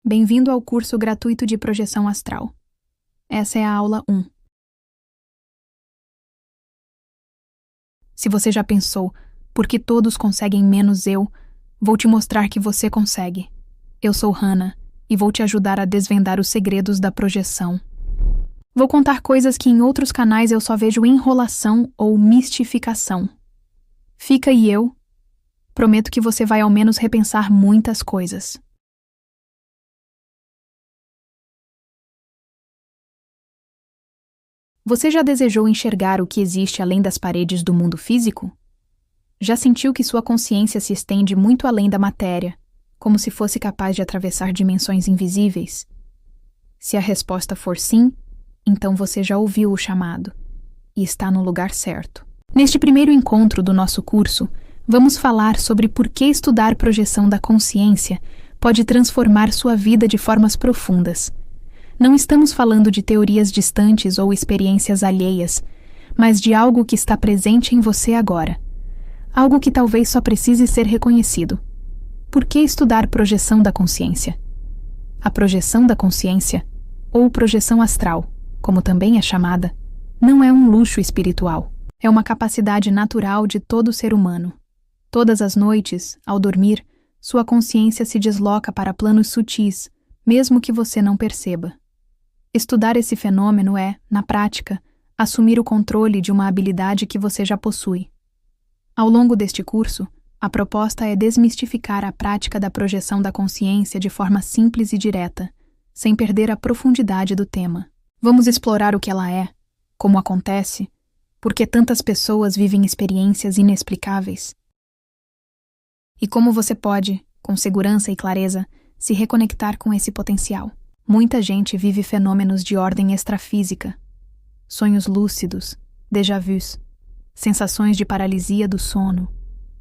Bem-vindo ao curso gratuito de projeção astral. Essa é a aula 1. Se você já pensou, por que todos conseguem menos eu, vou te mostrar que você consegue. Eu sou Hannah e vou te ajudar a desvendar os segredos da projeção. Vou contar coisas que em outros canais eu só vejo enrolação ou mistificação. Fica e eu prometo que você vai ao menos repensar muitas coisas. Você já desejou enxergar o que existe além das paredes do mundo físico? Já sentiu que sua consciência se estende muito além da matéria, como se fosse capaz de atravessar dimensões invisíveis? Se a resposta for sim, então você já ouviu o chamado e está no lugar certo. Neste primeiro encontro do nosso curso, vamos falar sobre por que estudar projeção da consciência pode transformar sua vida de formas profundas. Não estamos falando de teorias distantes ou experiências alheias, mas de algo que está presente em você agora. Algo que talvez só precise ser reconhecido. Por que estudar projeção da consciência? A projeção da consciência, ou projeção astral, como também é chamada, não é um luxo espiritual. É uma capacidade natural de todo ser humano. Todas as noites, ao dormir, sua consciência se desloca para planos sutis, mesmo que você não perceba. Estudar esse fenômeno é, na prática, assumir o controle de uma habilidade que você já possui. Ao longo deste curso, a proposta é desmistificar a prática da projeção da consciência de forma simples e direta, sem perder a profundidade do tema. Vamos explorar o que ela é, como acontece, por que tantas pessoas vivem experiências inexplicáveis, e como você pode, com segurança e clareza, se reconectar com esse potencial. Muita gente vive fenômenos de ordem extrafísica, sonhos lúcidos, déjà-vus, sensações de paralisia do sono,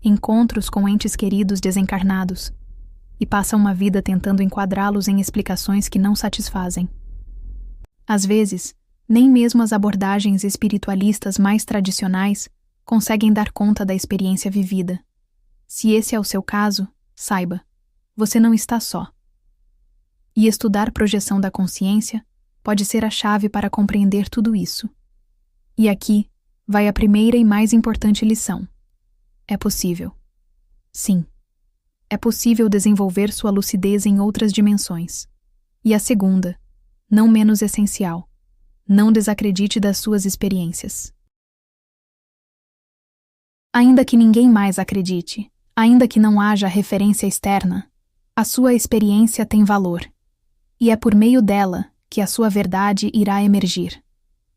encontros com entes queridos desencarnados, e passam uma vida tentando enquadrá-los em explicações que não satisfazem. Às vezes, nem mesmo as abordagens espiritualistas mais tradicionais conseguem dar conta da experiência vivida. Se esse é o seu caso, saiba, você não está só. E estudar projeção da consciência pode ser a chave para compreender tudo isso. E aqui vai a primeira e mais importante lição. É possível. Sim, é possível desenvolver sua lucidez em outras dimensões. E a segunda, não menos essencial, não desacredite das suas experiências. Ainda que ninguém mais acredite, ainda que não haja referência externa, a sua experiência tem valor. E é por meio dela que a sua verdade irá emergir.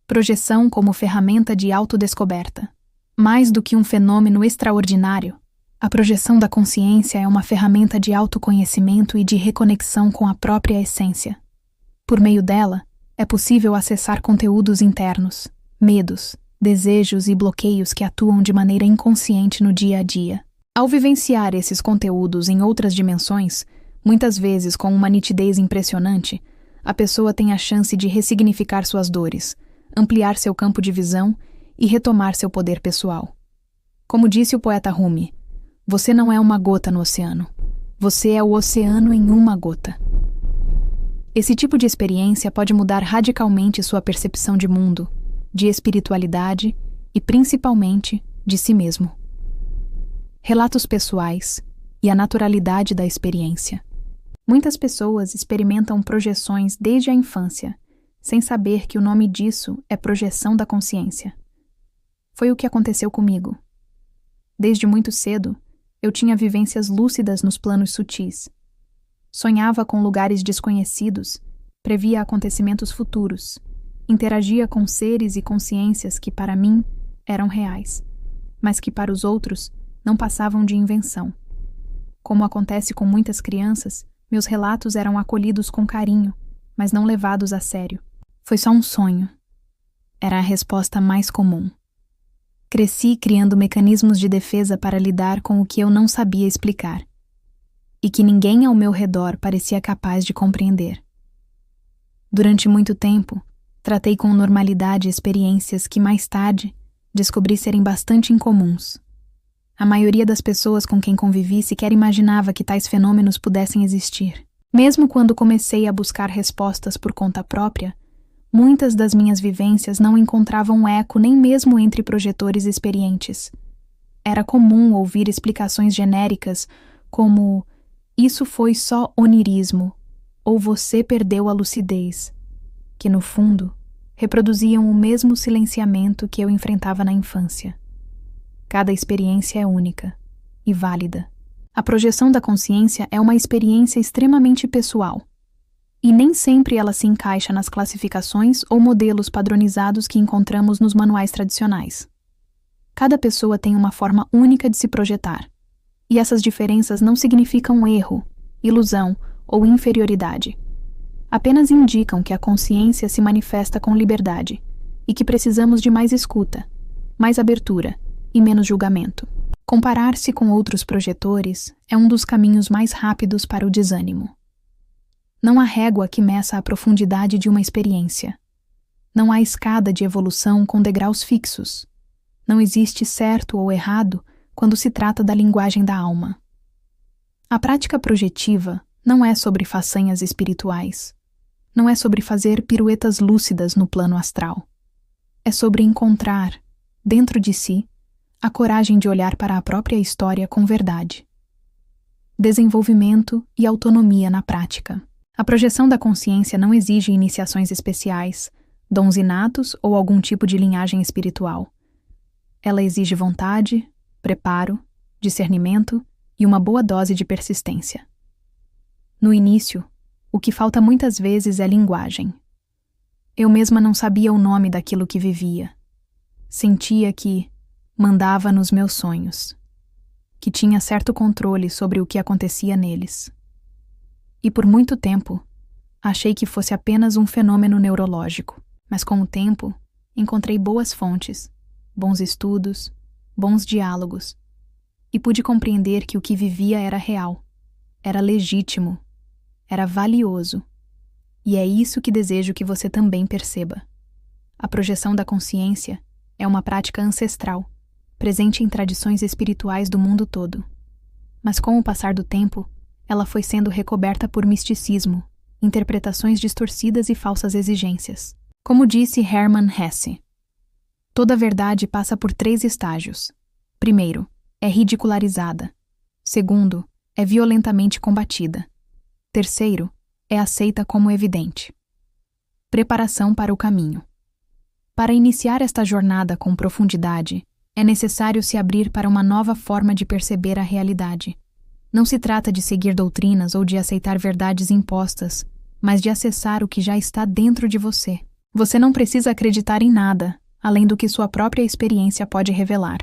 Projeção como ferramenta de autodescoberta. Mais do que um fenômeno extraordinário, a projeção da consciência é uma ferramenta de autoconhecimento e de reconexão com a própria essência. Por meio dela, é possível acessar conteúdos internos, medos, desejos e bloqueios que atuam de maneira inconsciente no dia a dia. Ao vivenciar esses conteúdos em outras dimensões, muitas vezes com uma nitidez impressionante, a pessoa tem a chance de ressignificar suas dores, ampliar seu campo de visão e retomar seu poder pessoal. Como disse o poeta Rumi, você não é uma gota no oceano, você é o oceano em uma gota. Esse tipo de experiência pode mudar radicalmente sua percepção de mundo, de espiritualidade e, principalmente, de si mesmo. Relatos pessoais e a naturalidade da experiência. Muitas pessoas experimentam projeções desde a infância, sem saber que o nome disso é projeção da consciência. Foi o que aconteceu comigo. Desde muito cedo, eu tinha vivências lúcidas nos planos sutis. Sonhava com lugares desconhecidos, previa acontecimentos futuros, interagia com seres e consciências que para mim eram reais, mas que para os outros não passavam de invenção. Como acontece com muitas crianças, meus relatos eram acolhidos com carinho, mas não levados a sério. Foi só um sonho. Era a resposta mais comum. Cresci criando mecanismos de defesa para lidar com o que eu não sabia explicar, e que ninguém ao meu redor parecia capaz de compreender. Durante muito tempo, tratei com normalidade experiências que mais tarde descobri serem bastante incomuns. A maioria das pessoas com quem convivi sequer imaginava que tais fenômenos pudessem existir. Mesmo quando comecei a buscar respostas por conta própria, muitas das minhas vivências não encontravam eco nem mesmo entre projetores experientes. Era comum ouvir explicações genéricas como "isso foi só onirismo" ou "você perdeu a lucidez", que no fundo reproduziam o mesmo silenciamento que eu enfrentava na infância. Cada experiência é única e válida. A projeção da consciência é uma experiência extremamente pessoal, e nem sempre ela se encaixa nas classificações ou modelos padronizados que encontramos nos manuais tradicionais. Cada pessoa tem uma forma única de se projetar, e essas diferenças não significam erro, ilusão ou inferioridade. Apenas indicam que a consciência se manifesta com liberdade e que precisamos de mais escuta, mais abertura e menos julgamento. Comparar-se com outros projetores é um dos caminhos mais rápidos para o desânimo. Não há régua que meça a profundidade de uma experiência. Não há escada de evolução com degraus fixos. Não existe certo ou errado quando se trata da linguagem da alma. A prática projetiva não é sobre façanhas espirituais. Não é sobre fazer piruetas lúcidas no plano astral. É sobre encontrar, dentro de si, a coragem de olhar para a própria história com verdade. Desenvolvimento e autonomia na prática. A projeção da consciência não exige iniciações especiais, dons inatos ou algum tipo de linhagem espiritual. Ela exige vontade, preparo, discernimento e uma boa dose de persistência. No início, o que falta muitas vezes é linguagem. Eu mesma não sabia o nome daquilo que vivia. Sentia que mandava nos meus sonhos, que tinha certo controle sobre o que acontecia neles. E por muito tempo, achei que fosse apenas um fenômeno neurológico, mas com o tempo, encontrei boas fontes, bons estudos, bons diálogos, e pude compreender que o que vivia era real, era legítimo, era valioso, e é isso que desejo que você também perceba. A projeção da consciência é uma prática ancestral, presente em tradições espirituais do mundo todo. Mas com o passar do tempo, ela foi sendo recoberta por misticismo, interpretações distorcidas e falsas exigências. Como disse Hermann Hesse, toda verdade passa por 3 estágios. Primeiro, é ridicularizada. Segundo, é violentamente combatida. Terceiro, é aceita como evidente. Preparação para o caminho. Para iniciar esta jornada com profundidade, é necessário se abrir para uma nova forma de perceber a realidade. Não se trata de seguir doutrinas ou de aceitar verdades impostas, mas de acessar o que já está dentro de você. Você não precisa acreditar em nada, além do que sua própria experiência pode revelar.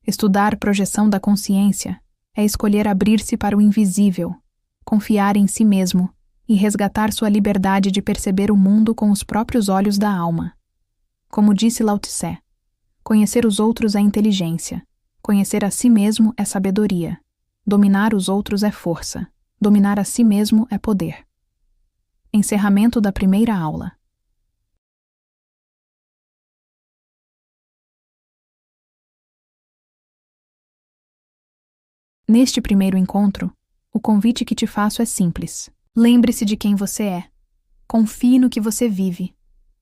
Estudar projeção da consciência é escolher abrir-se para o invisível, confiar em si mesmo e resgatar sua liberdade de perceber o mundo com os próprios olhos da alma. Como disse Lao Tse, conhecer os outros é inteligência, conhecer a si mesmo é sabedoria, dominar os outros é força, dominar a si mesmo é poder. Encerramento da primeira aula. Neste primeiro encontro, o convite que te faço é simples. Lembre-se de quem você é. Confie no que você vive.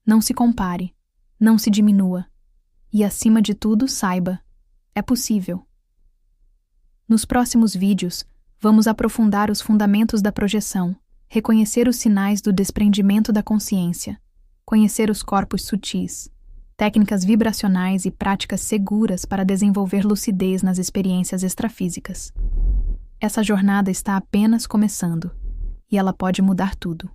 Não se compare. Não se diminua. E, acima de tudo, saiba: é possível. Nos próximos vídeos, vamos aprofundar os fundamentos da projeção, reconhecer os sinais do desprendimento da consciência, conhecer os corpos sutis, técnicas vibracionais e práticas seguras para desenvolver lucidez nas experiências extrafísicas. Essa jornada está apenas começando, e ela pode mudar tudo.